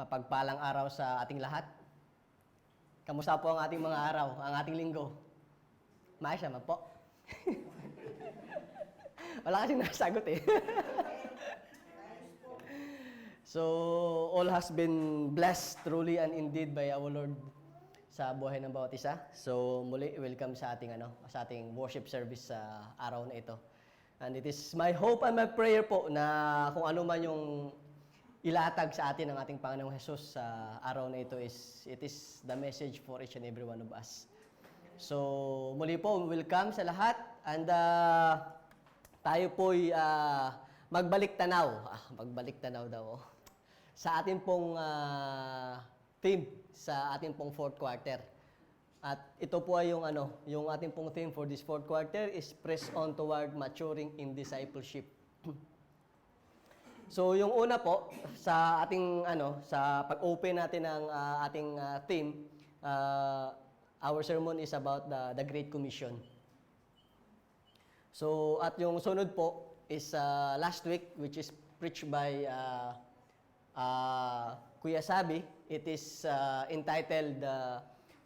Mapagpalang araw sa ating lahat. Kamusta po ang ating mga araw, ang ating linggo? Maayos naman po. Wala kasing nasagot eh. So, all has been blessed truly and indeed by our Lord sa buhay ng bawat isa. So, muli, welcome sa ating worship service sa araw na ito. And it is my hope and my prayer po na kung ano man yung ilatag sa atin ng ating Panginoong Jesus sa araw na ito it is the message for each and every one of us. So, muli po, welcome sa lahat. And tayo po'y magbalik tanaw. Magbalik tanaw daw. Sa ating pong theme, sa ating pong fourth quarter. At ito po ay yung ating pong theme for this fourth quarter is press on toward maturing in discipleship. So, yung una po, sa ating, sa pag-open natin ng ating theme, our sermon is about the Great Commission. So, at yung sunod po is last week, which is preached by Kuya Sabi. It is entitled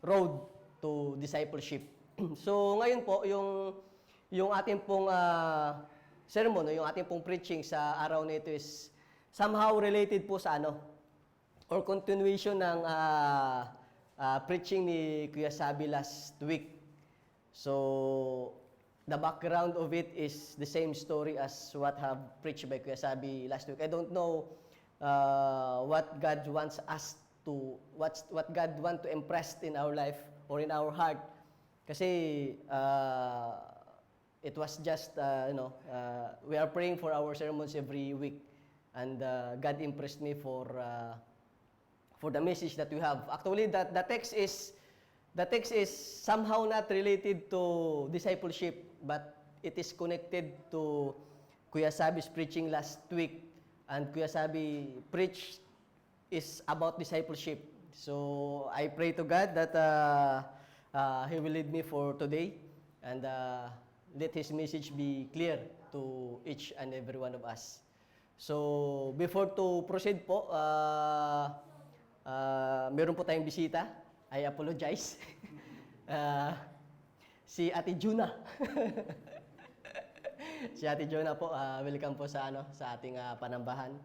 Road to Discipleship. So, ngayon po, yung ating pong sermon, yung ating pong preaching sa araw na ito is somehow related po sa or continuation ng preaching ni Kuya Sabi last week. So, the background of it is the same story as what have preached by Kuya Sabi last week. I don't know what God wants us to, what God want to impress in our life or in our heart. Kasi, it was just, we are praying for our sermons every week. And God impressed me for the message that we have. Actually, the text is somehow not related to discipleship, but it is connected to Kuya Sabi's preaching last week. And Kuya Sabi preached is about discipleship. So, I pray to God that He will lead me for today. And let His message be clear to each and every one of us. So, before to proceed po, meron po tayong bisita. I apologize. Si Ate Juna. Si Ate Juna po, welcome po sa ating panambahan.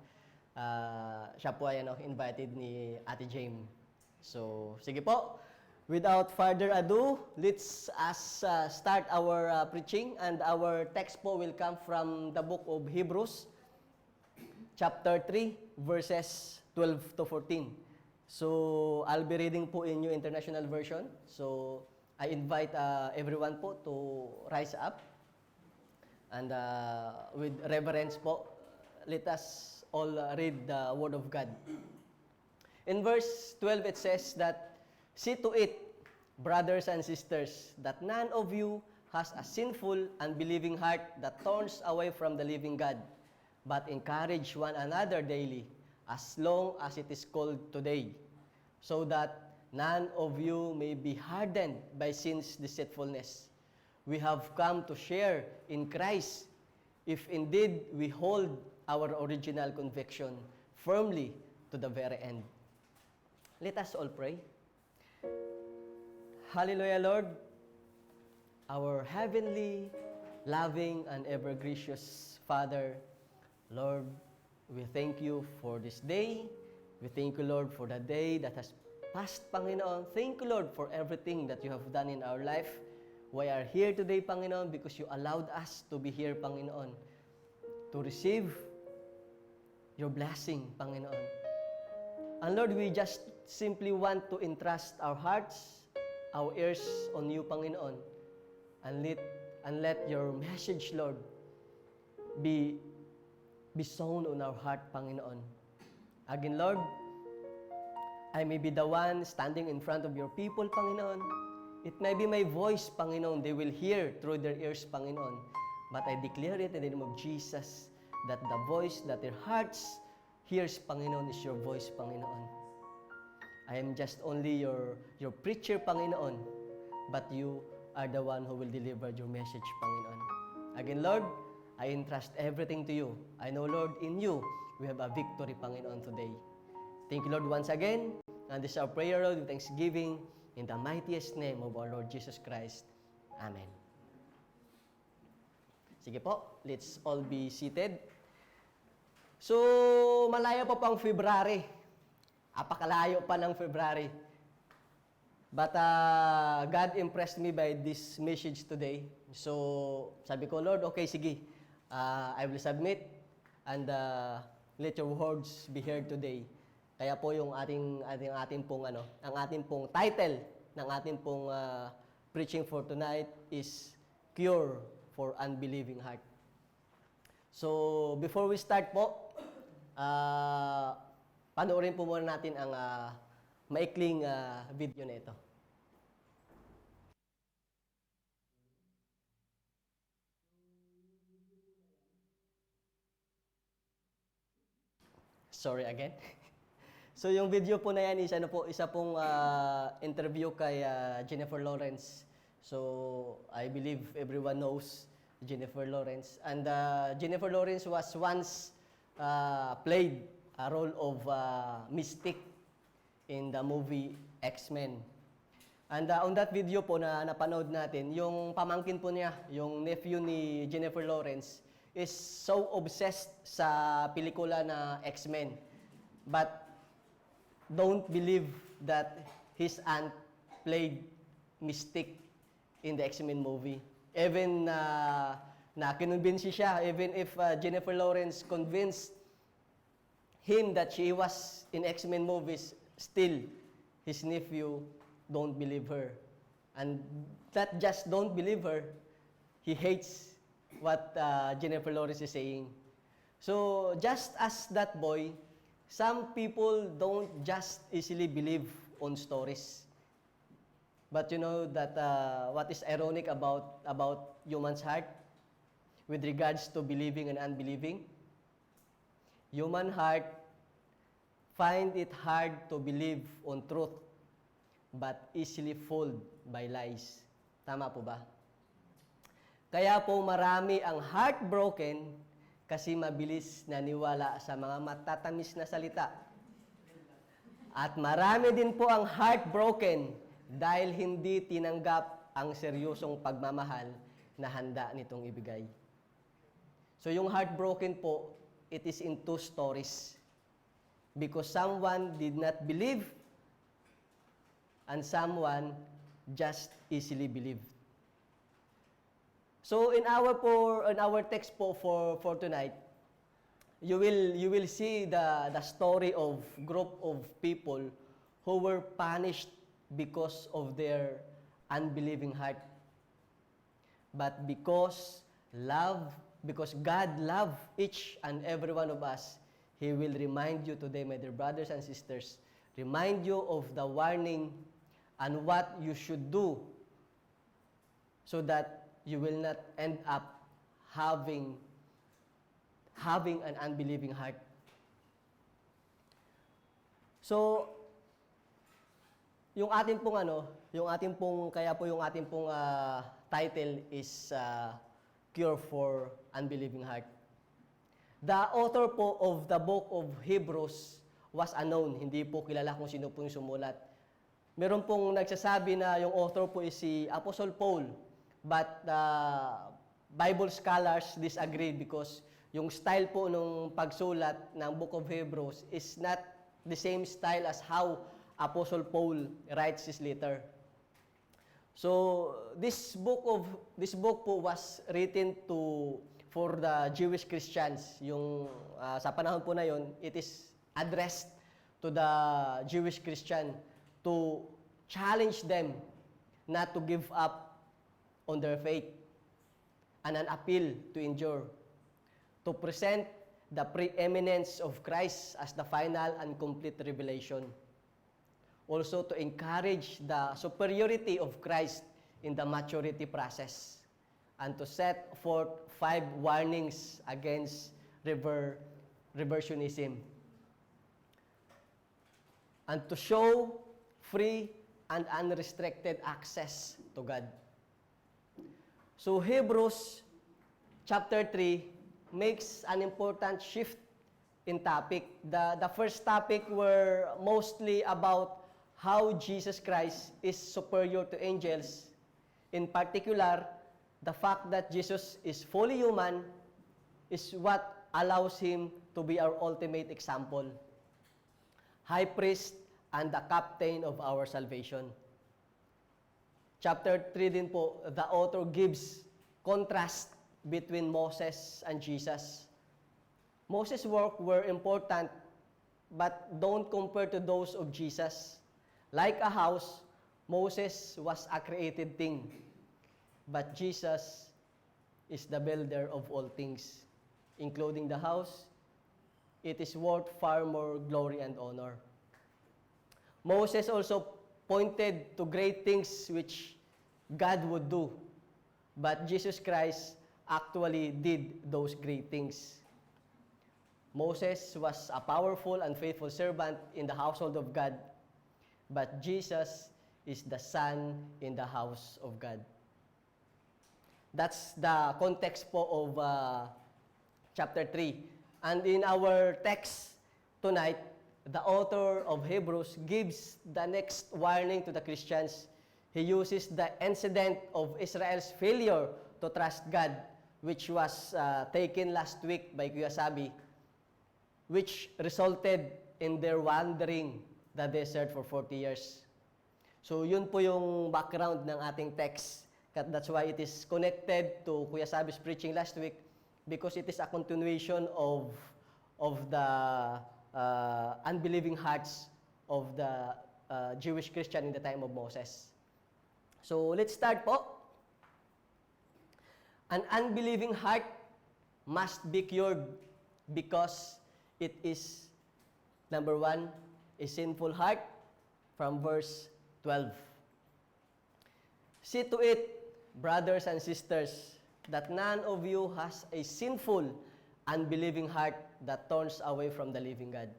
Siya po ay invited ni Ate James. So, sige po. Without further ado, let's start our preaching, and our text po will come from the book of Hebrews, chapter 3, verses 12 to 14. So, I'll be reading po in New International Version. So, I invite everyone po to rise up. And with reverence po, let us all read the Word of God. In verse 12, it says that, "See to it, brothers and sisters, that none of you has a sinful, unbelieving heart that turns away from the living God, but encourage one another daily, as long as it is called today, so that none of you may be hardened by sin's deceitfulness. We have come to share in Christ, if indeed we hold our original conviction firmly to the very end." Let us all pray. Hallelujah, Lord, our heavenly, loving, and ever-gracious Father. Lord, we thank you for this day. We thank you, Lord, for the day that has passed, Panginoon. Thank you, Lord, for everything that you have done in our life. We are here today, Panginoon, because you allowed us to be here, Panginoon, to receive your blessing, Panginoon. And Lord, we just simply want to entrust our hearts, our ears on you, Panginoon, and let your message, Lord, be sown on our heart, Panginoon. Again, Lord, I may be the one standing in front of your people, Panginoon. It may be my voice, Panginoon, they will hear through their ears, Panginoon. But I declare it in the name of Jesus, that the voice that their hearts hears, Panginoon, is your voice, Panginoon. I am just only your preacher, Panginoon, but you are the one who will deliver your message, Panginoon. Again, Lord, I entrust everything to you. I know, Lord, in you, we have a victory, Panginoon, today. Thank you, Lord, once again. And this is our prayer, Lord, with thanksgiving in the mightiest name of our Lord Jesus Christ. Amen. Sige po, let's all be seated. So, malayo pa pang February. Apakalayo pa ng February. But God impressed me by this message today. So, sabi ko, Lord, okay, sige. I will submit and let your words be heard today. Kaya po yung ating pong ang ating pong title ng ating pong preaching for tonight is Cure for Unbelieving Heart. So, before we start po, panoorin po muna natin ang maikling video na ito. Sorry again. So yung video po na yan is isa pong interview kay Jennifer Lawrence. So I believe everyone knows Jennifer Lawrence. And Jennifer Lawrence was once played a role of Mystique in the movie X-Men. And on that video po na napanood natin, yung pamangkin po niya, yung nephew ni Jennifer Lawrence, is so obsessed sa pelikula na X-Men. But don't believe that his aunt played Mystique in the X-Men movie. Even na kinonvince siya, even if Jennifer Lawrence convinced him that she was in X-Men movies, still his nephew don't believe her. And not just don't believe her, he hates what Jennifer Lawrence is saying. So just as that boy, some people don't just easily believe on stories. But you know that what is ironic about human's heart with regards to believing and unbelieving? Human heart find it hard to believe on truth, but easily fooled by lies. Tama po ba? Kaya po marami ang heartbroken kasi mabilis naniwala sa mga matatamis na salita. At marami din po ang heartbroken dahil hindi tinanggap ang seryosong pagmamahal na handa nitong ibigay. So yung heartbroken po, it is in two stories. Because someone did not believe and someone just easily believed. So in our text po for tonight, you will see the story of group of people who were punished because of their unbelieving heart. But because God loved each and every one of us, He will remind you today, my dear brothers and sisters, remind you of the warning and what you should do so that you will not end up having an unbelieving heart. So, yung ating pong title is Cure for Unbelieving Heart. The author po of the book of Hebrews was unknown. Hindi po kilala kung sino po yung sumulat. Meron pong nagsasabi na yung author po is si Apostle Paul. But Bible scholars disagree because yung style po nung pagsulat ng book of Hebrews is not the same style as how Apostle Paul writes his letter. So this book po was written for the Jewish Christians. Yung sa panahon po na yon, it is addressed to the Jewish Christian to challenge them not to give up on their faith, and an appeal to endure, to present the preeminence of Christ as the final and complete revelation. Also to encourage the superiority of Christ in the maturity process, and to set forth 5 warnings against reversionism, and to show free and unrestricted access to God. So Hebrews chapter 3 makes an important shift in topic. The first topic were mostly about how Jesus Christ is superior to angels. In particular, the fact that Jesus is fully human is what allows him to be our ultimate example, high priest and the captain of our salvation. Chapter 3 din po, the author gives contrast between Moses and Jesus. Moses' work were important, but don't compare to those of Jesus. Like a house, Moses was a created thing, but Jesus is the builder of all things, including the house. It is worth far more glory and honor. Moses also pointed to great things which God would do, but Jesus Christ actually did those great things. Moses was a powerful and faithful servant in the household of God, but Jesus is the son in the house of God. That's the context po of chapter 3. And in our text tonight, the author of Hebrews gives the next warning to the Christians. He uses the incident of Israel's failure to trust God, which was taken last week by Kuya Sabi, which resulted in their wandering the desert for 40 years. So yun po yung background ng ating text. That's why it is connected to Kuya Sabi's preaching last week, because it is a continuation of the unbelieving hearts of the Jewish Christian in the time of Moses. So let's start po. An unbelieving heart must be cured because it is, number 1, a sinful heart, from verse 12. See to it, brothers and sisters, that none of you has a sinful, unbelieving heart that turns away from the living God.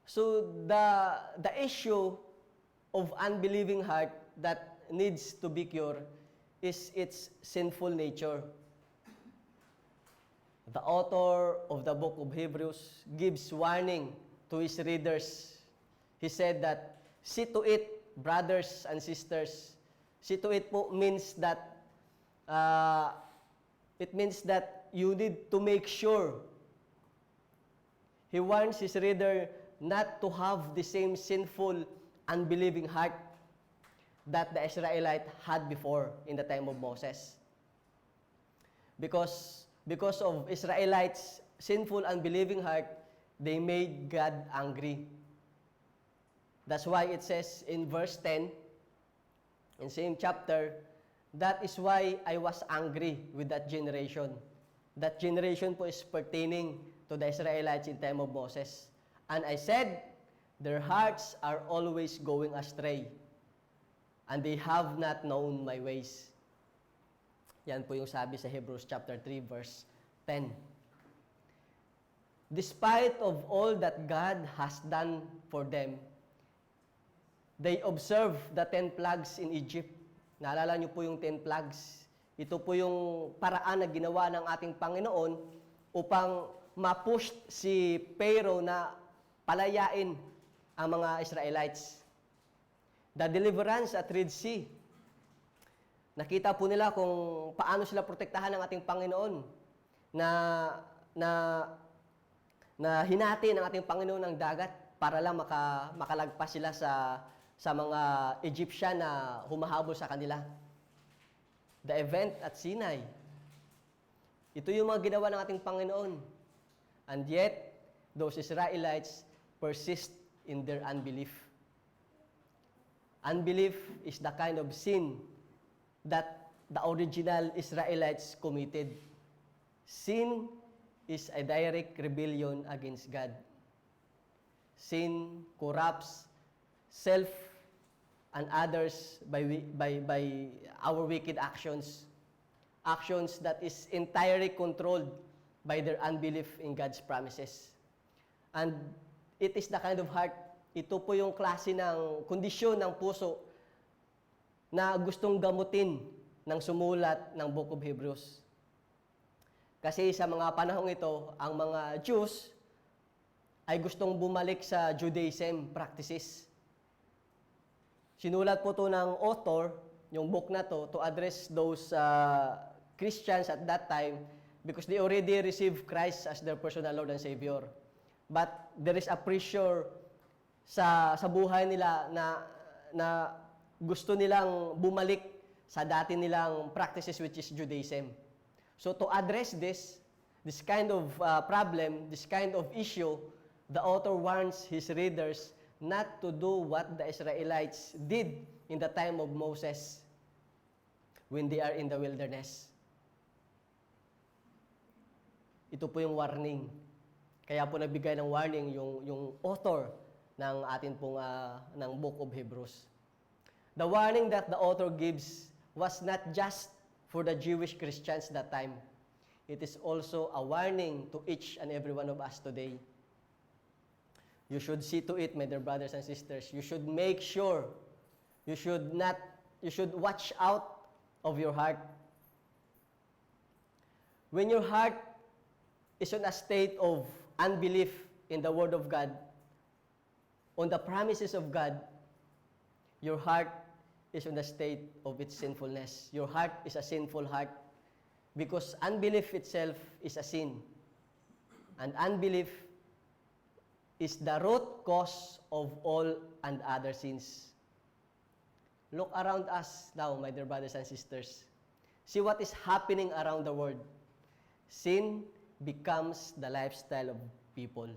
So the issue of unbelieving heart that needs to be cured is its sinful nature. The author of the book of Hebrews gives warning to his readers. He said that, see to it, brothers and sisters. See to it po means that you need to make sure. He warns his reader not to have the same sinful, unbelieving heart that the Israelite had before in the time of Moses. Because of Israelites' sinful, unbelieving heart, they made God angry. That's why it says in verse 10, in same chapter, that is why I was angry with that generation. That generation po is pertaining to the Israelites in time of Moses. And I said, their hearts are always going astray, and they have not known my ways. Yan po yung sabi sa Hebrews chapter 3, verse 10. Despite of all that God has done for them, they observe the 10 plagues in Egypt. Naalala niyo po yung 10 plagues. Ito po yung paraan na ginawa ng ating Panginoon upang ma-push si Pharaoh na palayain ang mga Israelites. The deliverance at Red Sea. Nakita po nila kung paano sila protektahan ng ating Panginoon na hinati ng ating Panginoon ng dagat para lang makalagpas sila sa mga Egyptian na humahabol sa kanila. The event at Sinai. Ito yung mga ginawa ng ating Panginoon. And yet, those Israelites persist in their unbelief. Unbelief is the kind of sin that the original Israelites committed. Sin is a direct rebellion against God. Sin corrupts self and others by our wicked actions. Actions that is entirely controlled by their unbelief in God's promises. And it is the kind of heart, ito po yung klase ng kondisyon ng puso na gustong gamutin ng sumulat ng Book of Hebrews. Kasi sa mga panahong ito, ang mga Jews ay gustong bumalik sa Judaism practices. Sinulat po to ng author, yung book na to address those Christians at that time because they already received Christ as their personal Lord and Savior. But there is a pressure sa buhay nila na gusto nilang bumalik sa dati nilang practices which is Judaism. So to address this kind of problem, this kind of issue, the author warns his readers not to do what the Israelites did in the time of Moses when they are in the wilderness. Ito po yung warning. Kaya po nagbigay ng warning yung author ng atin pong ng Book of Hebrews. The warning that the author gives was not just for the Jewish Christians that time. It is also a warning to each and every one of us today. You should see to it, my dear brothers and sisters. You should make sure, you should watch out of your heart. When your heart is in a state of unbelief in the Word of God, on the promises of God, your heart is in the state of its sinfulness. Your heart is a sinful heart because unbelief itself is a sin. And unbelief is the root cause of all and other sins. Look around us now, my dear brothers and sisters. See what is happening around the world. Sin becomes the lifestyle of people.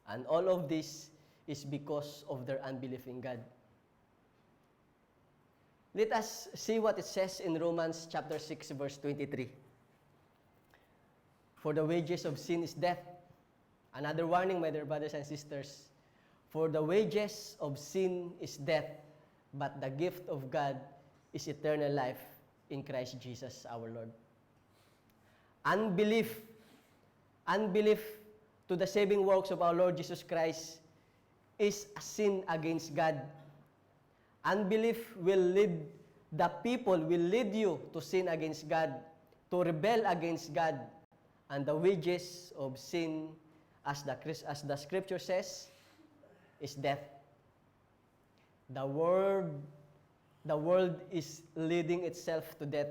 And all of this is because of their unbelief in God. Let us see what it says in Romans chapter 6, verse 23. For the wages of sin is death. Another warning, my dear brothers and sisters. For the wages of sin is death, but the gift of God is eternal life in Christ Jesus our Lord. Unbelief to the saving works of our Lord Jesus Christ is a sin against God. Unbelief will lead you to sin against God, to rebel against God, and the wages of sin, as the scripture says, is death. The world is leading itself to death.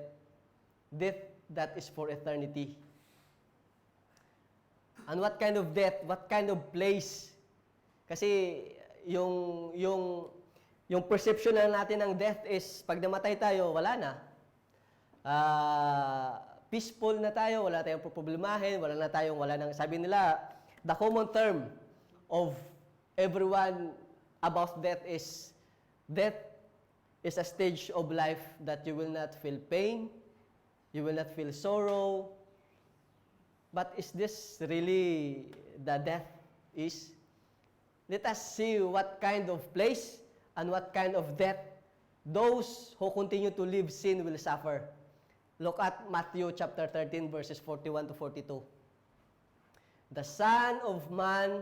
Death that is for eternity. And what kind of death? What kind of place? Kasi yung perception na natin ng death is pag namatay tayo, wala na. Peaceful na tayo, wala tayong problemahin, wala nang, sabi nila, the common term of everyone about death is a stage of life that you will not feel pain, you will not feel sorrow. But is this really the death is? Let us see what kind of place and what kind of death those who continue to live sin will suffer. Look at Matthew chapter 13, verses 41 to 42. The Son of Man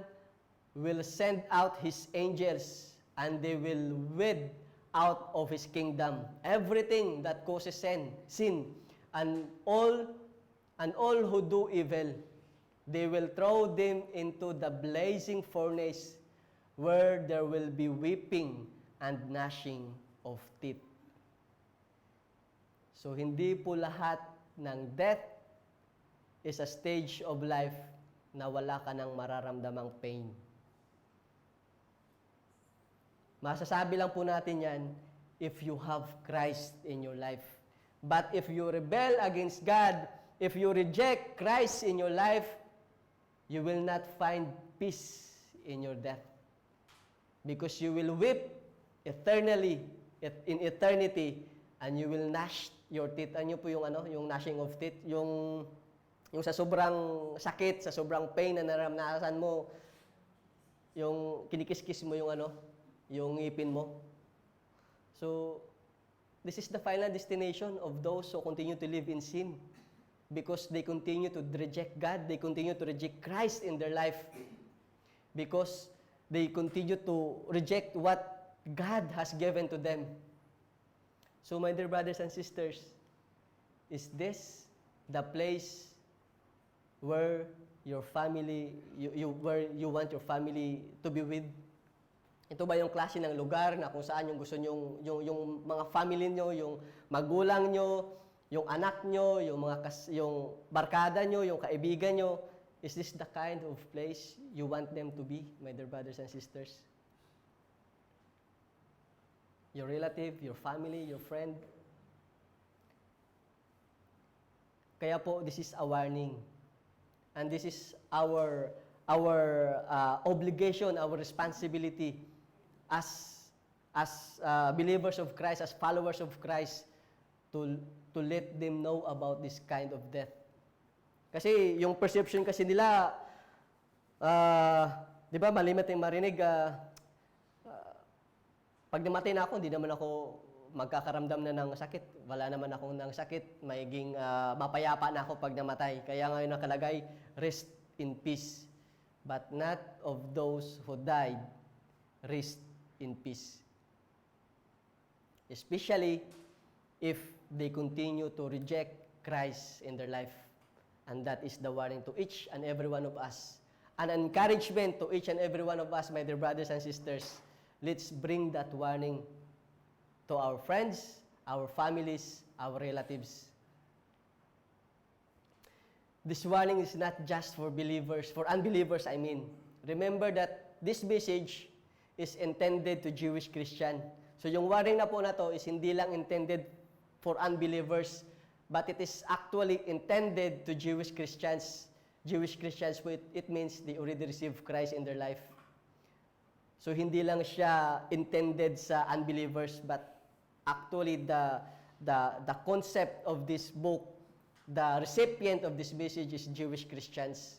will send out His angels, and they will weed out of His kingdom everything that causes sin, and all who do evil. They will throw them into the blazing furnace, where there will be weeping and gnashing of teeth. So, hindi po lahat ng death is a stage of life na wala ka ng mararamdamang pain. Masasabi lang po natin yan if you have Christ in your life. But if you rebel against God, if you reject Christ in your life, you will not find peace in your death. Because you will weep eternally, in eternity, and you will gnash your teeth. Ano po yung gnashing of teeth? Yung sa sobrang sakit, sa sobrang pain na naranasan mo, yung kinikis-kis mo yung ngipin mo. So, this is the final destination of those who continue to live in sin. Because they continue to reject God, they continue to reject Christ in their life. Because they continue to reject what God has given to them. So, my dear brothers and sisters, is this the place where your family, where you want your family to be with? Ito ba yung klase ng lugar na kung saan yung gusto nyo, yung mga family nyo, yung magulang nyo, yung anak nyo, yung barkada nyo, yung kaibigan nyo, is this the kind of place you want them to be, my dear brothers and sisters? Your relative, your family, your friend? Kaya po, this is a warning. And this is our obligation, our responsibility as believers of Christ, as followers of Christ, to let them know about this kind of death. Kasi yung perception kasi nila, di ba, malimit yung marinig, pag namatay na ako, hindi naman ako magkakaramdam na ng sakit. Wala naman akong ng sakit. Maiging mapayapa na ako pag namatay. Kaya ngayon nakalagay, rest in peace. But not of those who died, rest in peace. Especially if they continue to reject Christ in their life. And that is the warning to each and every one of us. An encouragement to each and every one of us, my dear brothers and sisters. Let's bring that warning to our friends, our families, our relatives. This warning is not just for believers, for unbelievers, I mean. Remember that this message is intended to Jewish Christian. So yung warning na po na to is hindi lang intended for unbelievers, but it is actually intended to Jewish Christians. Jewish Christians, it means they already received Christ in their life. So hindi lang siya intended sa unbelievers, but actually the concept of this book, the recipient of this message is Jewish Christians.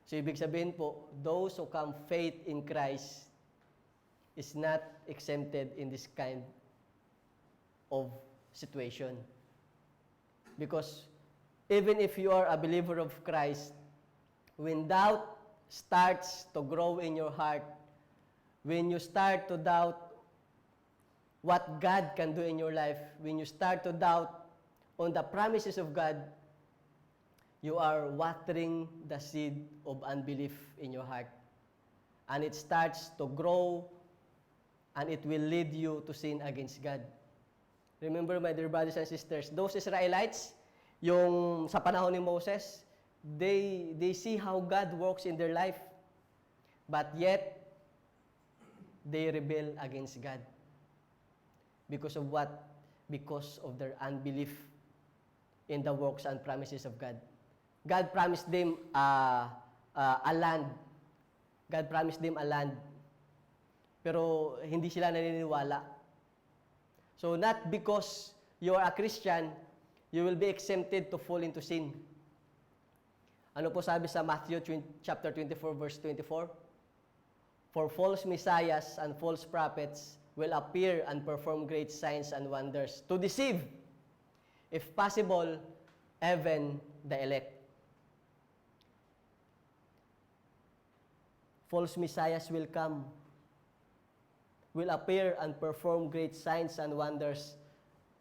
So ibig sabihin po, those who come faith in Christ is not exempted in this kind of situation. Because even if you are a believer of Christ, when doubt starts to grow in your heart, when you start to doubt what God can do in your life, when you start to doubt on the promises of God, you are watering the seed of unbelief in your heart. And it starts to grow, and it will lead you to sin against God. Remember, my dear brothers and sisters, those Israelites, yung sa panahon ni Moses, they see how God works in their life. But yet, they rebel against God. Because of what? Because of their unbelief in the works and promises of God. God promised them a land. God promised them a land. Pero hindi sila naniniwala. So not because you are a Christian, you will be exempted to fall into sin. Ano po sabi sa Matthew chapter 24 verse 24? For false messiahs and false prophets will appear and perform great signs and wonders to deceive, if possible, even the elect. False messiahs will come, will appear and perform great signs and wonders.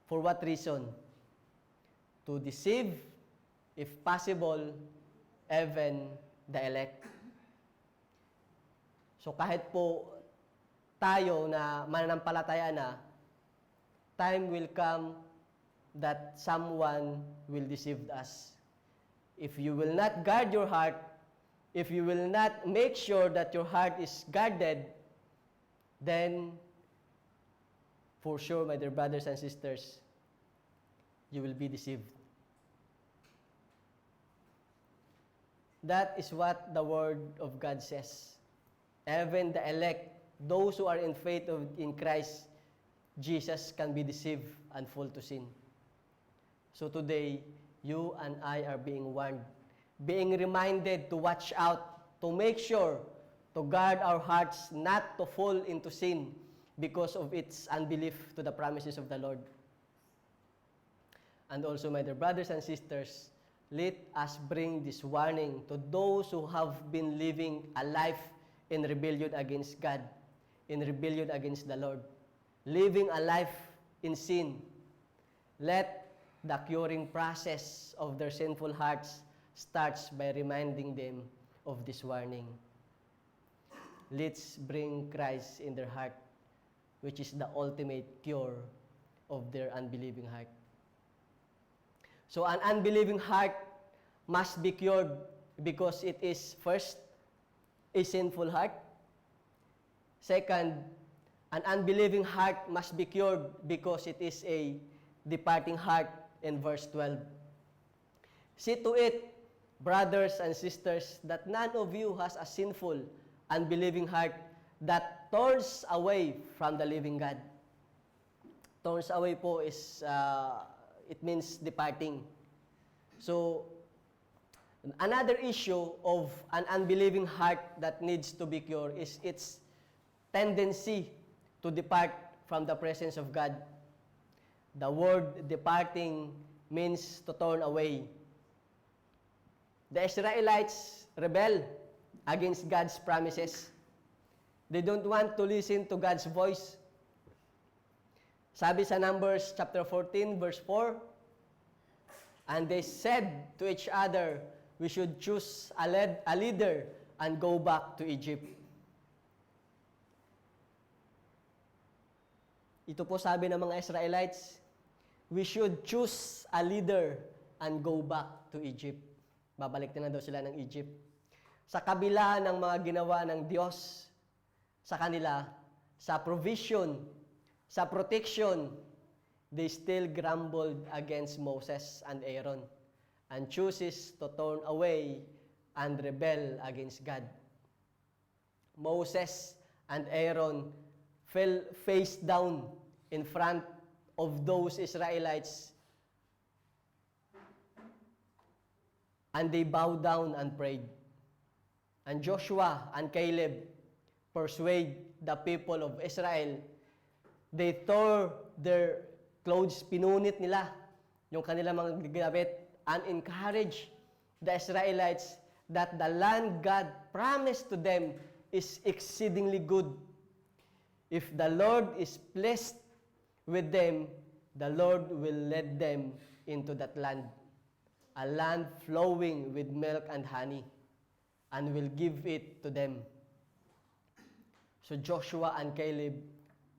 For what reason? To deceive, if possible, even the elect. So kahit po tayo na mananampalataya na, time will come that someone will deceive us. If you will not guard your heart, if you will not make sure that your heart is guarded, then for sure, my dear brothers and sisters, you will be deceived. That is what the Word of God says. Even the elect, those who are in faith in Christ Jesus, can be deceived and fall to sin. So today, you and I are being warned, being reminded to watch out, to make sure, to guard our hearts not to fall into sin because of its unbelief to the promises of the Lord. And also, my dear brothers and sisters, let us bring this warning to those who have been living a life in rebellion against God, in rebellion against the Lord, living a life in sin. Let the curing process of their sinful hearts starts by reminding them of this warning. Let's bring Christ in their heart, which is the ultimate cure of their unbelieving heart. So an unbelieving heart must be cured because it is first, a sinful heart. Second, an unbelieving heart must be cured because it is a departing heart in verse 12. See to it, brothers and sisters, that none of you has a sinful, unbelieving heart that turns away from the living God. Turns away po is, it means departing. So, another issue of an unbelieving heart that needs to be cured is its tendency to depart from the presence of God. The word departing means to turn away. The Israelites rebel against God's promises. They don't want to listen to God's voice. Sabi sa Numbers chapter 14 verse 4, and they said to each other, we should choose a leader and go back to Egypt. Ito po sabi ng mga Israelites, we should choose a leader and go back to Egypt. Babalik na daw sila ng Egypt. Sa kabila ng mga ginawa ng Diyos sa kanila, sa provision, sa protection, they still grumbled against Moses and Aaron and chooses to turn away and rebel against God. Moses and Aaron fell face down in front of those Israelites, and they bowed down and prayed. And Joshua and Caleb persuade the people of Israel. They tore their clothes, pinunit nila yung kanilang mga gamit, and encourage the Israelites that the land God promised to them is exceedingly good. If the Lord is pleased with them, the Lord will lead them into that land, a land flowing with milk and honey, and will give it to them. So Joshua and Caleb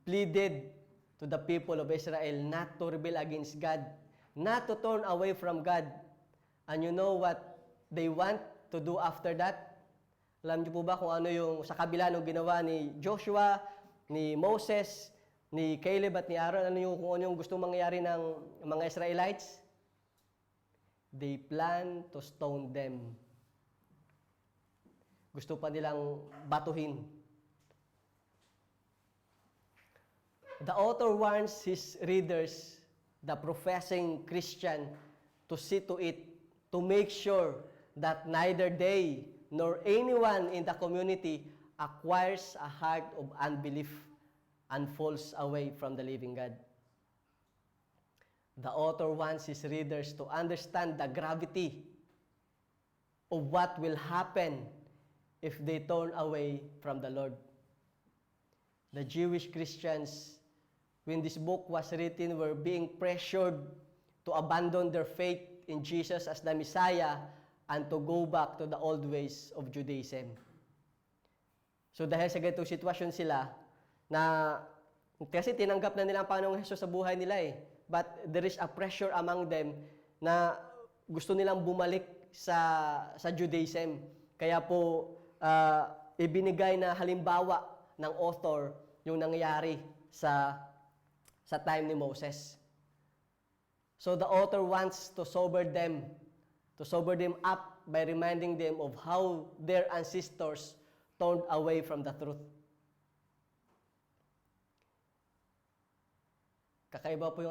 pleaded to the people of Israel not to rebel against God, not to turn away from God. And you know what they want to do after that? Alam niyo po ba kung ano yung sa kabila ng ginawa ni Joshua, ni Moses, ni Caleb at ni Aaron, kung ano yung gustong mangyari ng mga Israelites? They plan to stone them. Gusto pa nilang batuhin. The author warns his readers, the professing Christian, to see to it, to make sure that neither they nor anyone in the community acquires a heart of unbelief and falls away from the living God. The author wants his readers to understand the gravity of what will happen if they turn away from the Lord. The Jewish Christians, when this book was written, were being pressured to abandon their faith in Jesus as the Messiah and to go back to the old ways of Judaism. So dahil sa ganitong sitwasyon sila, na kasi tinanggap na nila ang Panginoong Hesus sa buhay nila eh. But there is a pressure among them na gusto nilang bumalik sa Judaism. Kaya po, ibinigay na halimbawa ng author yung nangyari sa time ni Moses. So the author wants to sober them up by reminding them of how their ancestors turned away from the truth. Kakaiba po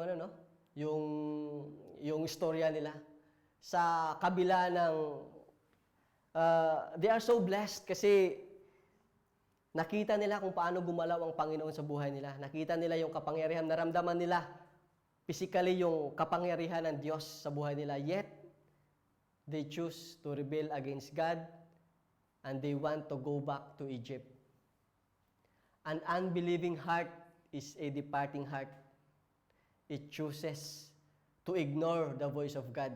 yung yung istorya nila. Sa kabila ng, they are so blessed kasi nakita nila kung paano gumalaw ang Panginoon sa buhay nila. Nakita nila yung kapangyarihan, naramdaman nila physically yung kapangyarihan ng Diyos sa buhay nila. Yet, they choose to rebel against God and they want to go back to Egypt. An unbelieving heart is a departing heart. It chooses to ignore the voice of God.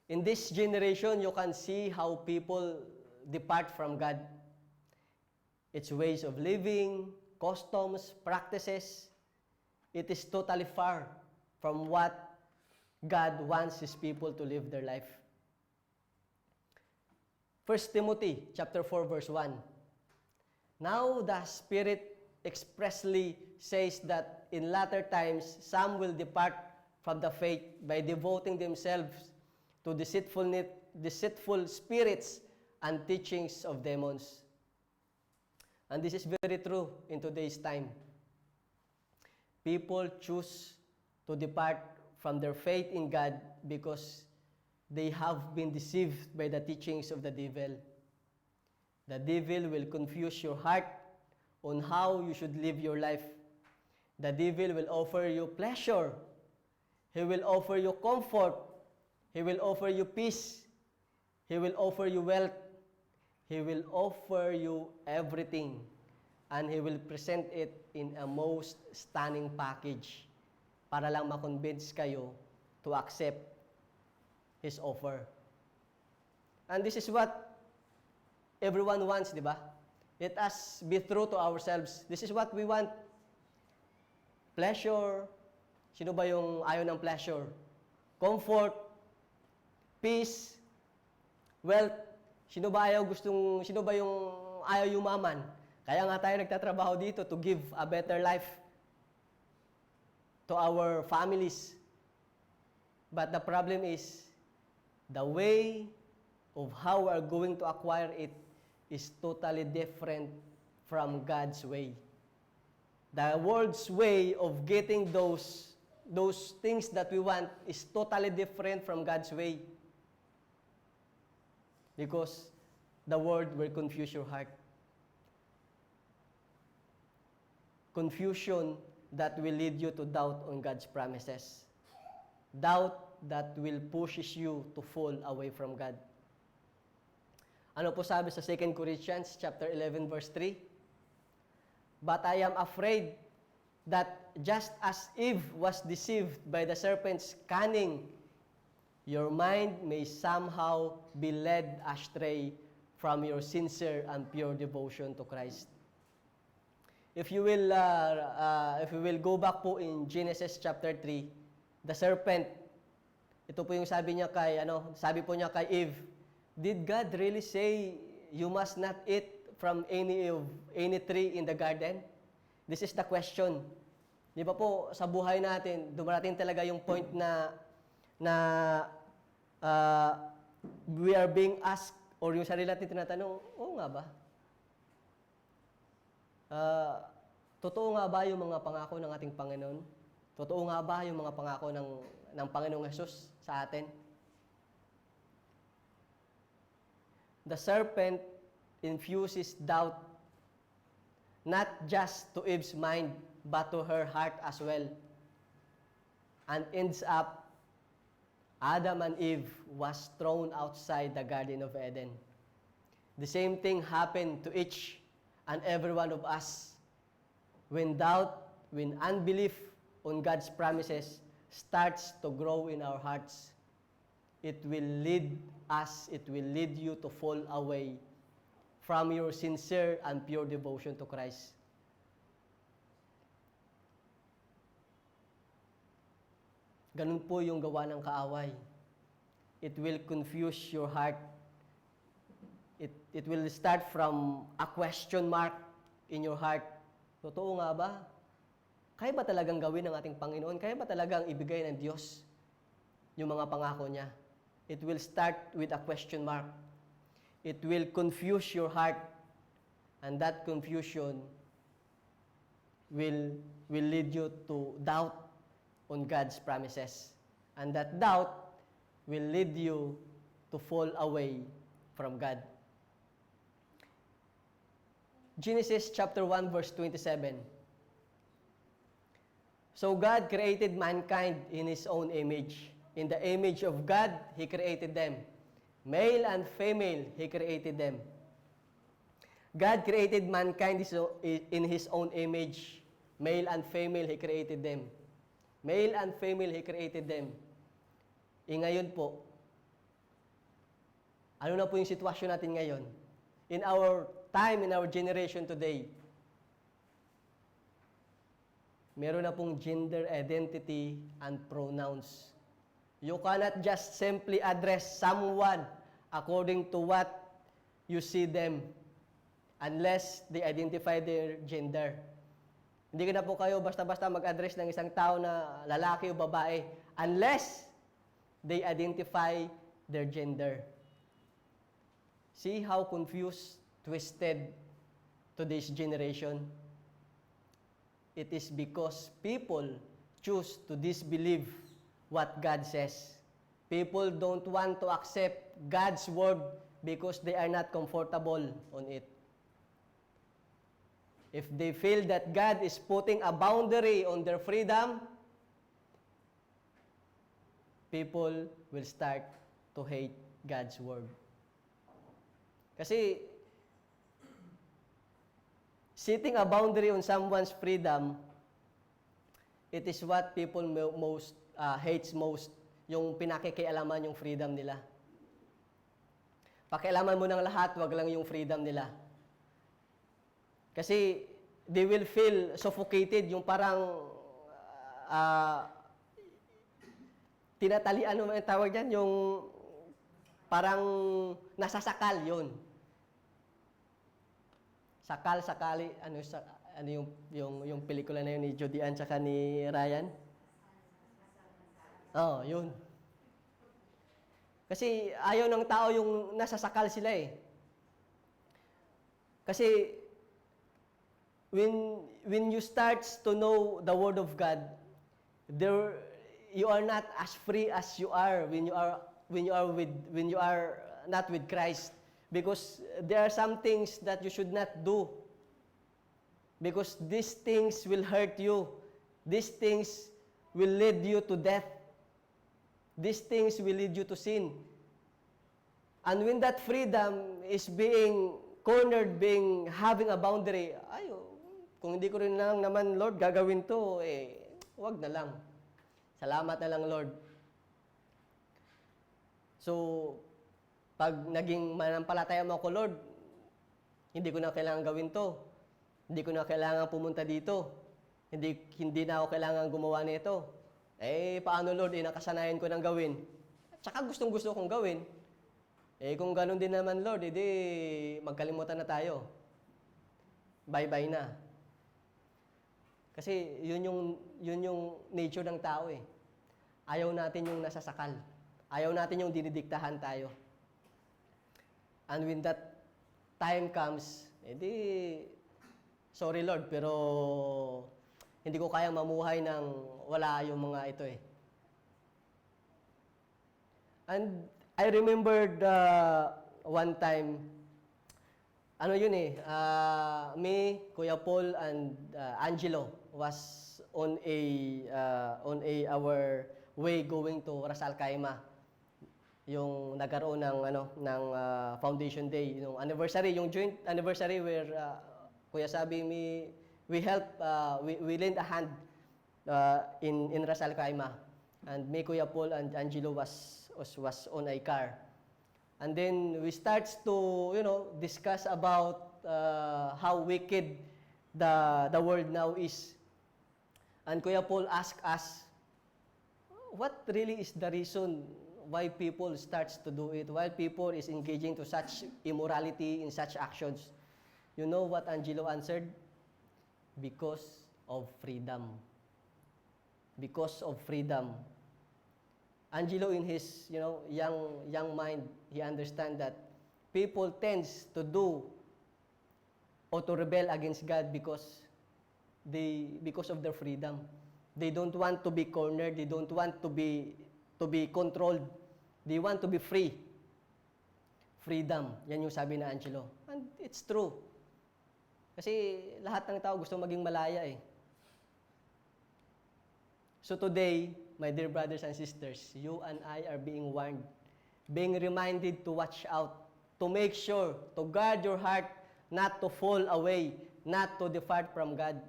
In this generation, you can see how people depart from God. Its ways of living, customs, practices, it is totally far from what God wants His people to live their life. 1 Timothy chapter 4, verse 1. Now the Spirit expressly says that in latter times some will depart from the faith by devoting themselves to deceitful spirits and teachings of demons. And this is very true in today's time. People choose to depart from their faith in God because they have been deceived by the teachings of the devil. The devil will confuse your heart on how you should live your life. The devil will offer you pleasure. He will offer you comfort. He will offer you peace. He will offer you wealth. He will offer you everything. And He will present it in a most stunning package para lang ma-convince kayo to accept His offer. And this is what everyone wants, di ba? Let us be true to ourselves. This is what we want. Pleasure. Sino ba yung ayaw ng pleasure? Comfort. Peace. Wealth. Sino ba yung ayaw yumaman? Kaya nga tayo nagtatrabaho dito to give a better life to our families. But the problem is, the way of how we are going to acquire it is totally different from God's way. The world's way of getting those things that we want is totally different from God's way. Because the world will confuse your heart. Confusion that will lead you to doubt on God's promises. Doubt that will pushes you to fall away from God. Ano po sabi sa 2 Corinthians chapter 11 verse 3? But I am afraid that just as Eve was deceived by the serpent's cunning, your mind may somehow be led astray from your sincere and pure devotion to Christ. If you will go back po in Genesis chapter 3, the serpent, ito po yung sabi po niya kay Eve, did God really say you must not eat from any tree in the garden? This is the question. Di ba po, sa buhay natin, dumarating talaga yung point na we are being asked, or yung sarili natin tinatanong, oo nga ba? Totoo nga ba yung mga pangako ng ating Panginoon? Totoo nga ba yung mga pangako ng Panginoong Hesus sa atin? The serpent infuses doubt not just to Eve's mind, but to her heart as well. And ends up, Adam and Eve was thrown outside the Garden of Eden. The same thing happened to each and every one of us. When doubt, when unbelief on God's promises starts to grow in our hearts, it will lead you to fall away from your sincere and pure devotion to Christ. Ganun po yung gawa ng kaaway. It will confuse your heart. It will start from a question mark in your heart. Totoo nga ba? Kaya ba talagang gawin ng ating Panginoon? Kaya ba talagang ibigay ng Diyos yung mga pangako niya? It will start with a question mark. It will confuse your heart. And that confusion will lead you to doubt on God's promises. And that doubt will lead you to fall away from God. Genesis chapter 1 verse 27. So God created mankind in His own image. In the image of God, He created them. Male and female, He created them. God created mankind in His own image. Male and female, He created them. Male and female, He created them. Ngayon po, Ano na po yung sitwasyon natin ngayon? In our time, in our generation today, meron na pong gender identity and pronouns. You cannot just simply address someone according to what you see them unless they identify their gender. Hindi ka na po kayo basta-basta mag-address ng isang tao na lalaki o babae unless they identify their gender. See how confused, twisted today's generation? It is because people choose to disbelieve what God says. People don't want to accept God's word because they are not comfortable on it. If they feel that God is putting a boundary on their freedom, people will start to hate God's word. Kasi setting a boundary on someone's freedom, it is what people most hates most, yung pinakikialaman yung freedom nila. Pakialaman mo ng lahat, wag lang yung freedom nila. Kasi they will feel suffocated, yung parang tinatalian, ano ang tawag dyan, yung parang nasasakal yun. Sakali, ano yung pelikula na yun ni Judy Ann tsaka ni Ryan? Oh, yun. Kasi ayaw ng tao yung nasasakal sila eh. Kasi when you start to know the word of God, you are not as free as you are when you are not with Christ. Because there are some things that you should not do. Because these things will hurt you. These things will lead you to death. These things will lead you to sin. And when that freedom is being cornered, having a boundary, kung hindi ko rin lang naman, Lord, gagawin to, wag na lang. Salamat na lang, Lord. So, pag naging manampalataya mo ako, Lord, hindi ko na kailangan gawin to. Hindi ko na kailangan pumunta dito. Hindi na ako kailangan gumawa nito. Paano, Lord? Nakasanayan ko ng gawin. Tsaka gustong-gusto kong gawin. Kung ganun din naman, Lord, magkalimutan na tayo. Bye-bye na. Kasi yun yung nature ng tao eh. Ayaw natin yung nasasakal. Ayaw natin yung dinidiktahan tayo. And when that time comes, sorry Lord, pero hindi ko kayang mamuhay ng wala yung mga ito eh. And I remembered one time, me, Kuya Paul, and Angelo was on our way going to Ras Al Khaimah. Yung nagkaroon ng Foundation Day, yung anniversary, yung joint anniversary where Kuya Sabi, we lend a hand in Ras Al Khaimah. And me, Kuya Paul, and Angelo was on a car. And then we start to, discuss about how wicked the world now is. And Kuya Paul asked us, what really is the reason why people starts to do it, why people is engaging to such immorality in such actions? You know what Angelo answered? Because of freedom. Because of freedom. Angelo, in his young mind, he understands that people tends to do or to rebel against God because of their freedom. They don't want to be cornered. They don't want to be controlled. They want to be free. Freedom. Yan yung sabi na Angelo. And it's true. Kasi lahat ng tao gusto maging malaya eh. So today, my dear brothers and sisters, you and I are being warned, being reminded to watch out, to make sure, to guard your heart, not to fall away, not to depart from God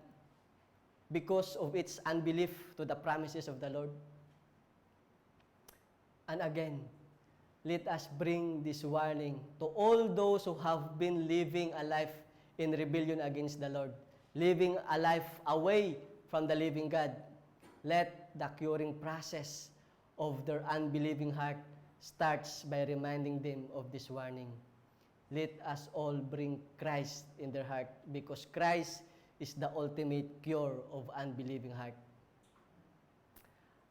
because of its unbelief to the promises of the Lord. And again, let us bring this warning to all those who have been living a life in rebellion against the Lord, living a life away from the living God. Let the curing process of their unbelieving heart starts by reminding them of this warning. Let us all bring Christ in their heart because Christ is the ultimate cure of unbelieving heart.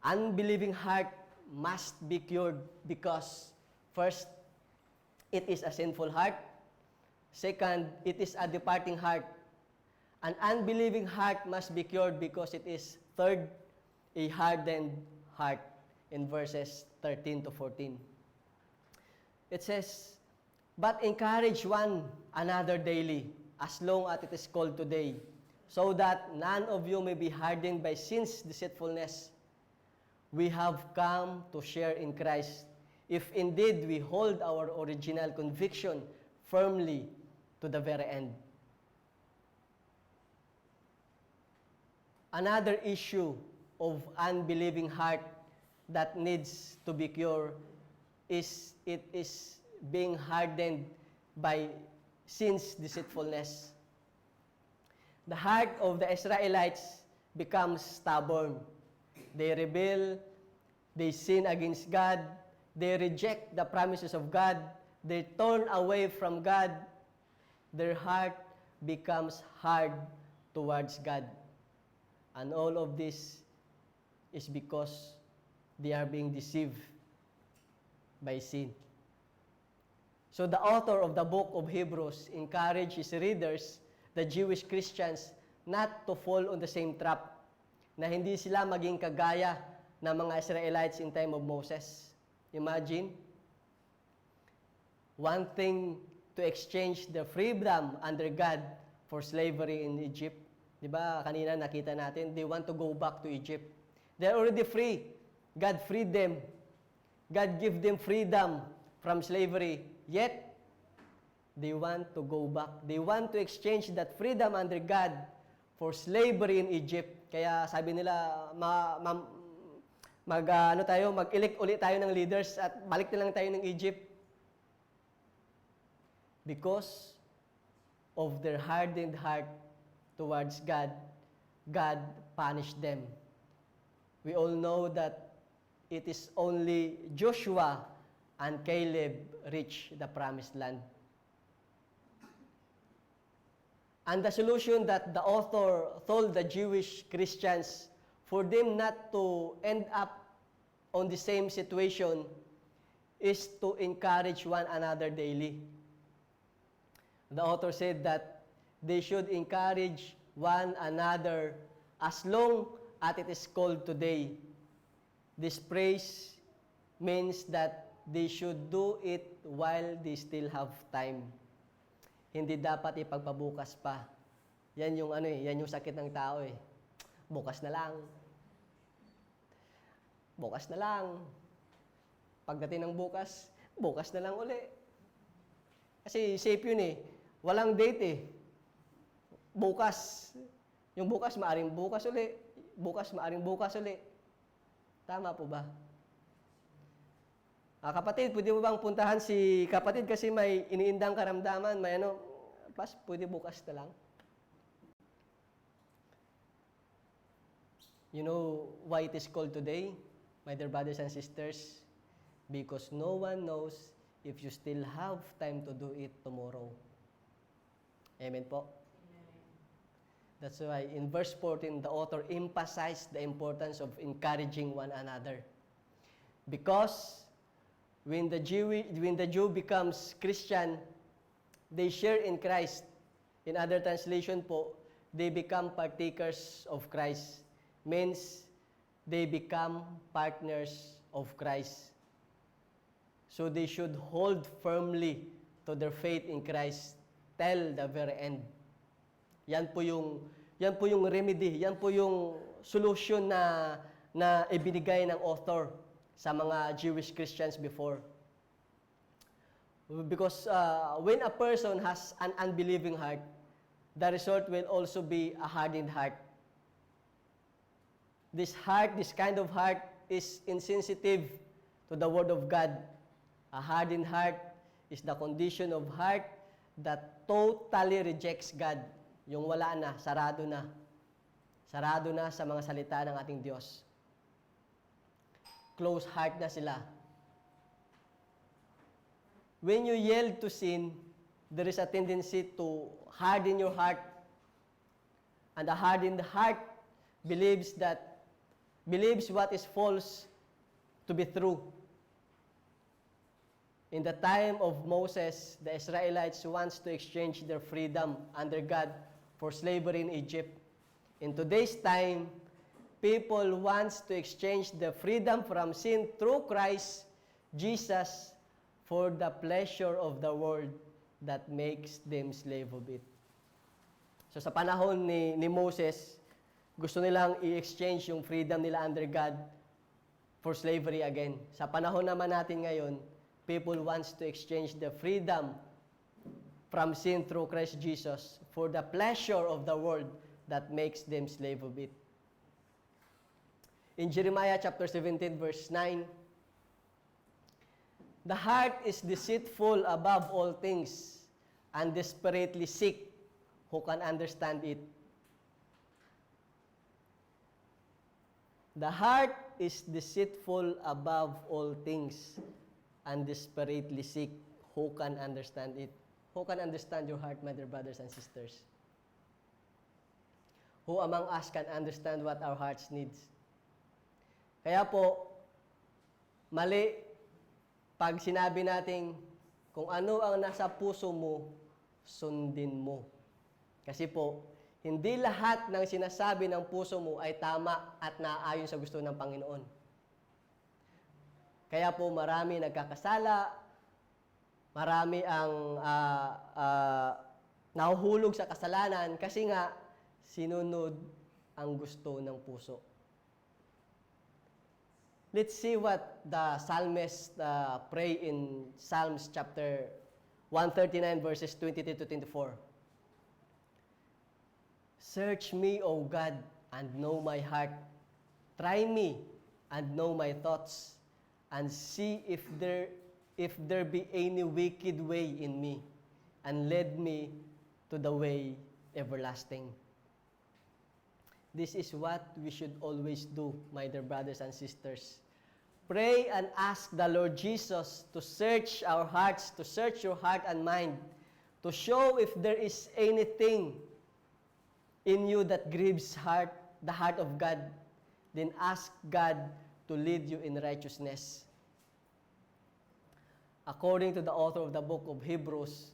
Unbelieving heart must be cured because first, it is a sinful heart. Second, it is a departing heart. An unbelieving heart must be cured because it is, third, a hardened heart in verses 13 to 14. It says, "But encourage one another daily, as long as it is called today, so that none of you may be hardened by sin's deceitfulness. We have come to share in Christ, if indeed we hold our original conviction firmly to the very end." Another issue of unbelieving heart that needs to be cured is it is being hardened by sin's deceitfulness. The heart of the Israelites becomes stubborn. They rebel, they sin against God, they reject the promises of God, they turn away from God. Their heart becomes hard towards God. And all of this is because they are being deceived by sin. So the author of the book of Hebrews encouraged his readers, the Jewish Christians, not to fall on the same trap, na hindi sila maging kagaya ng mga Israelites in time of Moses. Imagine, wanting to exchange their freedom under God for slavery in Egypt. Di ba, kanina nakita natin, they want to go back to Egypt. They're already free. God freed them. God gave them freedom from slavery. Yet, they want to go back. They want to exchange that freedom under God for slavery in Egypt. Kaya sabi nila, mag-elect ulit tayo ng leaders at balik na lang tayo ng Egypt. Because of their hardened heart towards God, God punished them. We all know that it is only Joshua and Caleb reached the promised land. And the solution that the author told the Jewish Christians for them not to end up on the same situation is to encourage one another daily. The author said that they should encourage one another as long as it is called today. This praise means that they should do it while they still have time. Hindi dapat ipagpabukas pa. Yan yung yan yung sakit ng tao eh. Bukas na lang. Bukas na lang. Pagdating ng bukas, bukas na lang uli. Kasi safe yun eh. Walang date eh. Bukas. Yung bukas, maaring bukas uli. Bukas, maaring bukas uli. Tama po ba? Kapatid, pwede mo bang puntahan si kapatid kasi may iniindang karamdaman, may pas, pwede bukas na lang. You know why it is called today, my dear brothers and sisters? Because no one knows if you still have time to do it tomorrow. Amen po? That's why in verse 14, the author emphasized the importance of encouraging one another. Because when the Jew becomes Christian, they share in Christ. In other translation po, they become partakers of Christ. Means they become partners of Christ. So they should hold firmly to their faith in Christ till the very end. Yan po yung remedy, yan po yung solution na ibinigay ng author sa mga Jewish Christians before. Because when a person has an unbelieving heart, the result will also be a hardened heart. This kind of heart is insensitive to the Word of God. A hardened heart is the condition of heart that totally rejects God. Yung wala na, sarado na. Sarado na sa mga salita ng ating Diyos. Close heart na sila. When you yield to sin, there is a tendency to harden your heart. And a hardened heart believes what is false to be true. In the time of Moses, the Israelites wants to exchange their freedom under God for slavery in Egypt. In today's time, people wants to exchange the freedom from sin through Christ Jesus for the pleasure of the world that makes them slave of it. So sa panahon ni Moses, gusto nilang i-exchange yung freedom nila under God for slavery again. Sa panahon naman natin ngayon, people wants to exchange the freedom from sin through Christ Jesus for the pleasure of the world that makes them slave of it. In Jeremiah chapter 17 verse 9, the heart is deceitful above all things and desperately sick. Who can understand it? The heart is deceitful above all things and desperately sick. Who can understand it? Who can understand your heart, my dear brothers and sisters? Who among us can understand what our hearts needs? Kaya po, mali pag sinabi natin kung ano ang nasa puso mo, sundin mo. Kasi po, hindi lahat ng sinasabi ng puso mo ay tama at naaayon sa gusto ng Panginoon. Kaya po marami nagkakasala, marami ang nahuhulog sa kasalanan kasi nga sinunod ang gusto ng puso. Let's see what the psalmist pray in Psalms chapter 139 verses 23 to 24. Search me, O God, and know my heart. Try me and know my thoughts, and see if there be any wicked way in me, and lead me to the way everlasting. This is what we should always do, my dear brothers and sisters. Pray and ask the Lord Jesus to search our hearts, to search your heart and mind, to show if there is anything in you that grieves the heart of God. Then ask God to lead you in righteousness. According to the author of the book of Hebrews,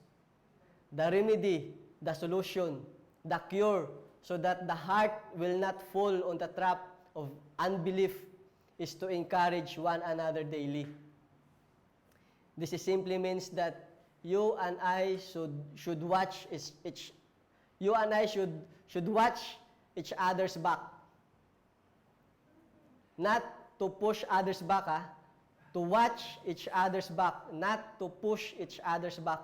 the remedy, the solution, the cure, so that the heart will not fall on the trap of unbelief is to encourage one another daily. This simply means that you and I should watch each other's back. Not to push others back, to watch each other's back, not to push each other's back.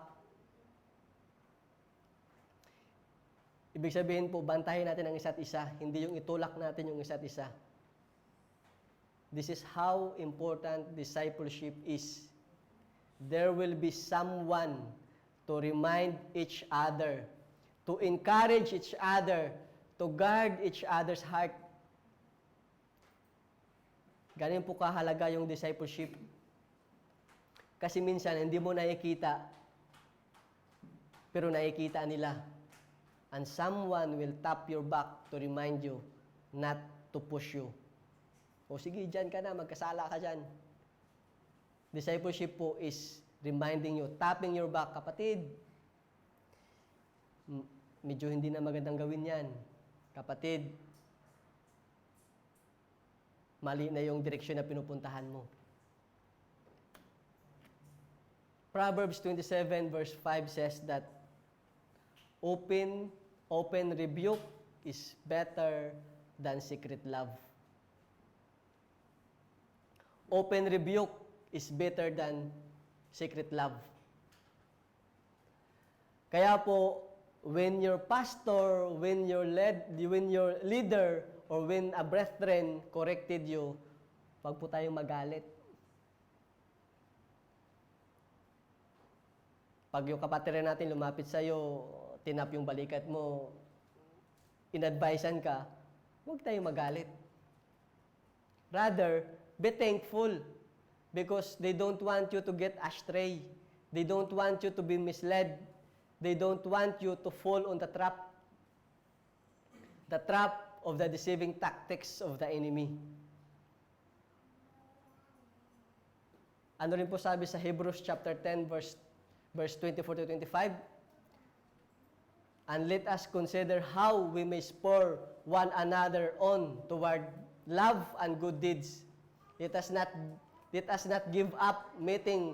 Ibig sabihin po, bantayan natin ang isa't isa, hindi yung itulak natin yung isa't isa. This is how important discipleship is. There will be someone to remind each other, to encourage each other, to guard each other's heart. Ganyan po kahalaga yung discipleship. Kasi minsan, hindi mo nakikita, pero nakikita nila. And someone will tap your back to remind you not to push you. O sige, dyan ka na, magkasala ka dyan. Discipleship po is reminding you, tapping your back, kapatid, medyo hindi na magandang gawin yan. Kapatid, mali na yung direksyon na pinupuntahan mo. Proverbs 27 verse 5 says that open rebuke is better than secret love. Open rebuke is better than secret love. Kaya po, when your pastor, when your leader, or when a brethren corrected you, wag po tayong magalit. Pag yung kapatid natin lumapit sa'yo, tinap yung balikat mo, inadvisean ka, huwag tayong magalit. Rather, be thankful because they don't want you to get astray. They don't want you to be misled. They don't want you to fall on the trap of the deceiving tactics of the enemy. Ano rin po sabi sa Hebrews chapter 10 verse 24 to 25? And let us consider how we may spur one another on toward love and good deeds. Let us not give up meeting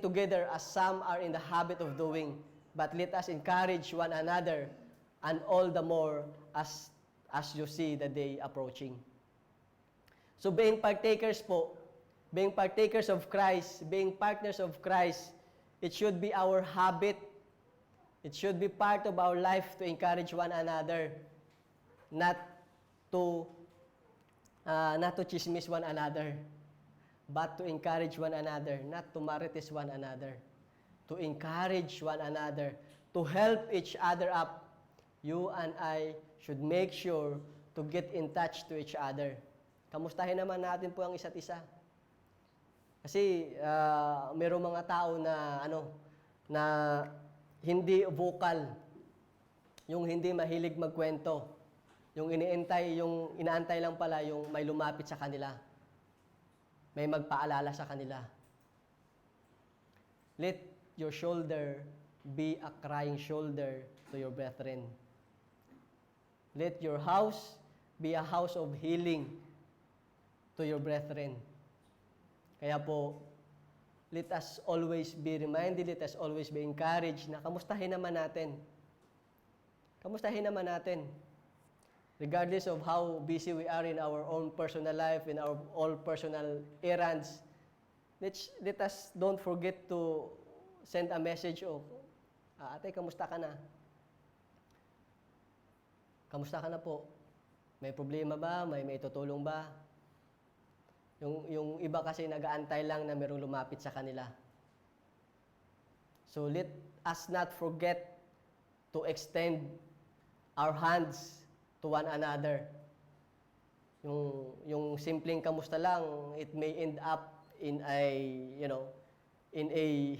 together as some are in the habit of doing, but let us encourage one another, and all the more as you see the day approaching. So being partakers po, being partakers of Christ, being partners of Christ, it should be our habit. It should be part of our life to encourage one another, not to chismis one another, but to encourage one another, not to marites one another, to encourage one another, to help each other up. You and I should make sure to get in touch to each other. Kamustahin naman natin po ang isa't isa. Kasi mayroong mga tao na hindi vocal, yung hindi mahilig magkwento, yung inaantay lang pala yung may lumapit sa kanila, may magpaalala sa kanila. Let your shoulder be a crying shoulder to your brethren. Let your house be a house of healing to your brethren. Kaya po, let us always be reminded, let us always be encouraged na kamustahin naman natin. Kamustahin naman natin. Regardless of how busy we are in our own personal life, in our all personal errands, let us don't forget to send a message of, ate, kamusta ka na? Kamusta ka na po? May problema ba? May tutulong ba? Yung iba kasi nag-aantay lang na mayroong lumapit sa kanila. So let us not forget to extend our hands to one another. Yung simpleng kamusta lang, it may end up in a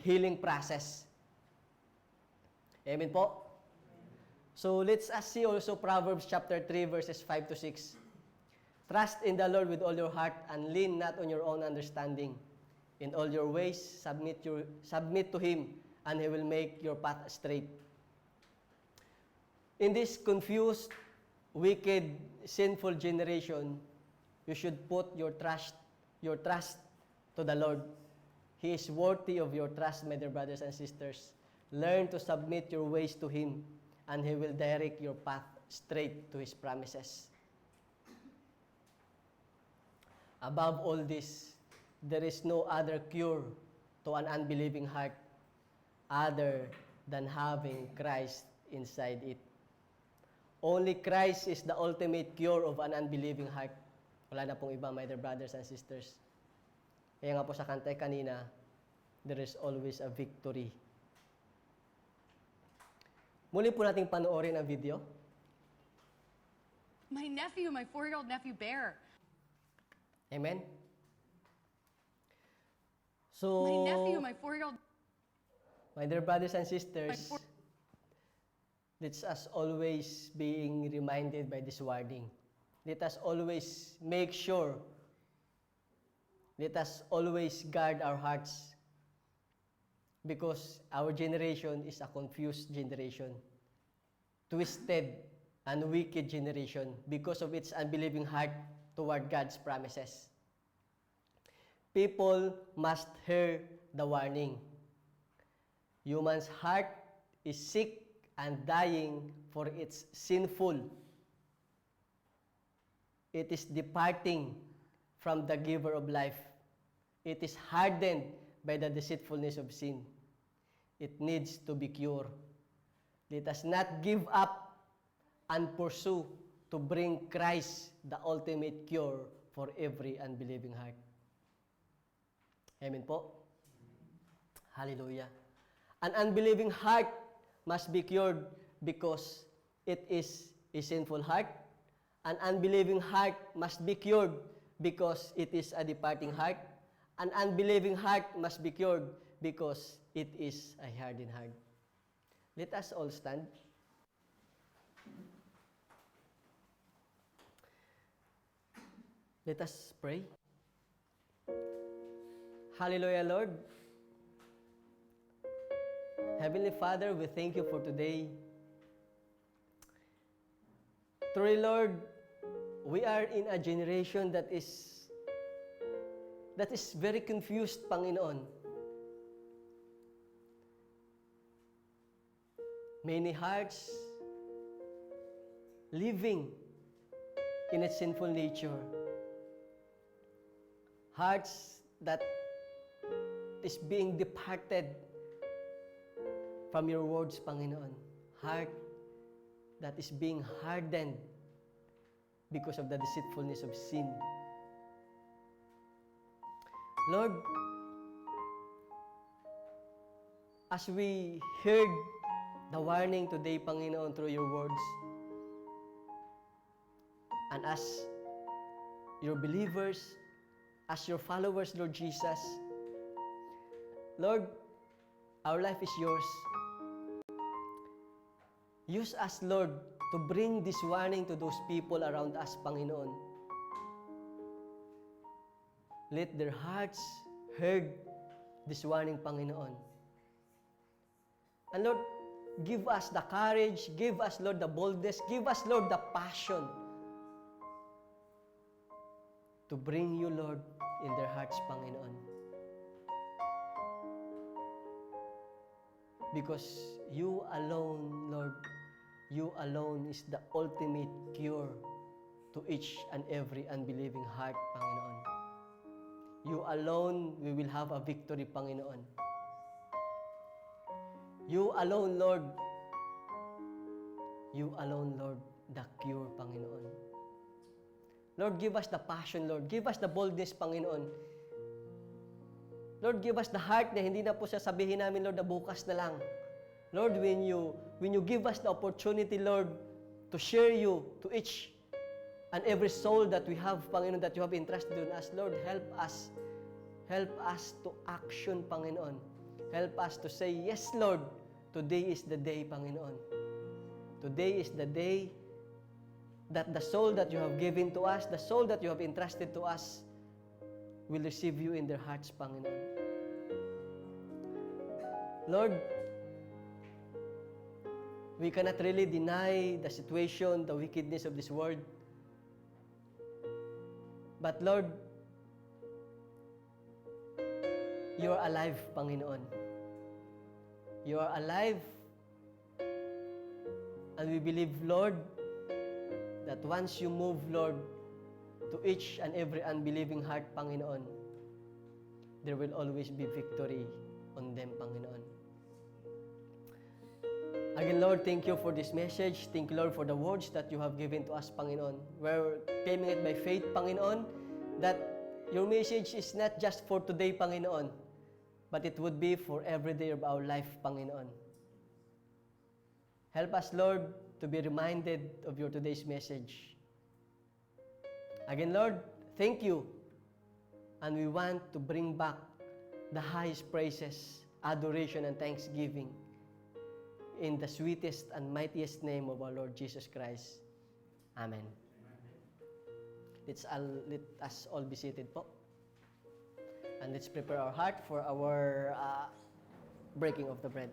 healing process. Amen po? So let's see also Proverbs chapter 3 verses 5 to 6. Trust in the Lord with all your heart and lean not on your own understanding. In all your ways, submit to Him, and He will make your path straight. In this confused, wicked, sinful generation, you should put your trust to the Lord. He is worthy of your trust, my dear brothers and sisters. Learn to submit your ways to Him, and He will direct your path straight to His promises. Above all this, there is no other cure to an unbelieving heart other than having Christ inside it. Only Christ is the ultimate cure of an unbelieving heart. Wala na pong iba, my dear brothers and sisters. Kaya nga po sa kanta kanina, there is always a victory. Muli po nating panoorin ang video. My 4-year-old nephew, Bear. Amen? So, My 4-year-old... my dear brothers and sisters, let's us always being reminded by this wording. Let us always make sure, let us always guard our hearts, because our generation is a confused generation, twisted and wicked generation because of its unbelieving heart toward God's promises. People must hear the warning. Human's heart is sick and dying for its sinful. It is departing from the giver of life. It is hardened by the deceitfulness of sin. It needs to be cured. Let us not give up and pursue to bring Christ, the ultimate cure for every unbelieving heart. Amen po? Hallelujah. An unbelieving heart must be cured because it is a sinful heart. An unbelieving heart must be cured because it is a departing heart. An unbelieving heart must be cured because it is a hardened heart. Let us all stand. Let us pray. Hallelujah, Lord. Heavenly Father, we thank you for today. Truly, Lord, we are in a generation that is very confused, Panginoon. Many hearts living in its sinful nature. Hearts that is being departed from your words, Panginoon. Heart that is being hardened because of the deceitfulness of sin. Lord, as we heard the warning today, Panginoon, through your words, and as your believers, as your followers, Lord Jesus, Lord, our life is yours. Use us, Lord, to bring this warning to those people around us, Panginoon. Let their hearts heard this warning, Panginoon. And Lord, give us the courage, give us, Lord, the boldness, give us, Lord, the passion to bring you, Lord, in their hearts, Panginoon. Because you alone, Lord, you alone is the ultimate cure to each and every unbelieving heart, Panginoon. You alone, we will have a victory, Panginoon. You alone, Lord. You alone, Lord, the cure, Panginoon. Lord, give us the passion, Lord. Give us the boldness, Panginoon. Lord, give us the heart na hindi na po sasabihin namin, Lord, na bukas na lang. Lord, when you give us the opportunity, Lord, to share you to each and every soul that we have, Panginoon, that you have entrusted in us, Lord, help us. Help us to action, Panginoon. Help us to say, yes, Lord, today is the day, Panginoon. Today is the day that the soul that you have given to us, the soul that you have entrusted to us, will receive you in their hearts, Panginoon. Lord, we cannot really deny the situation, the wickedness of this world. But Lord, you are alive, Panginoon. You are alive. And we believe, Lord, that once you move, Lord, to each and every unbelieving heart, Panginoon, there will always be victory on them, Panginoon. Again, Lord, thank you for this message. Thank you, Lord, for the words that you have given to us, Panginoon. We're claiming it by faith, Panginoon, that your message is not just for today, Panginoon, but it would be for every day of our life, Panginoon. Help us, Lord, to be reminded of your today's message. Again, Lord, thank you. And we want to bring back the highest praises, adoration, and thanksgiving in the sweetest and mightiest name of our Lord Jesus Christ. Amen. Let us all be seated po. And let's prepare our heart for our breaking of the bread.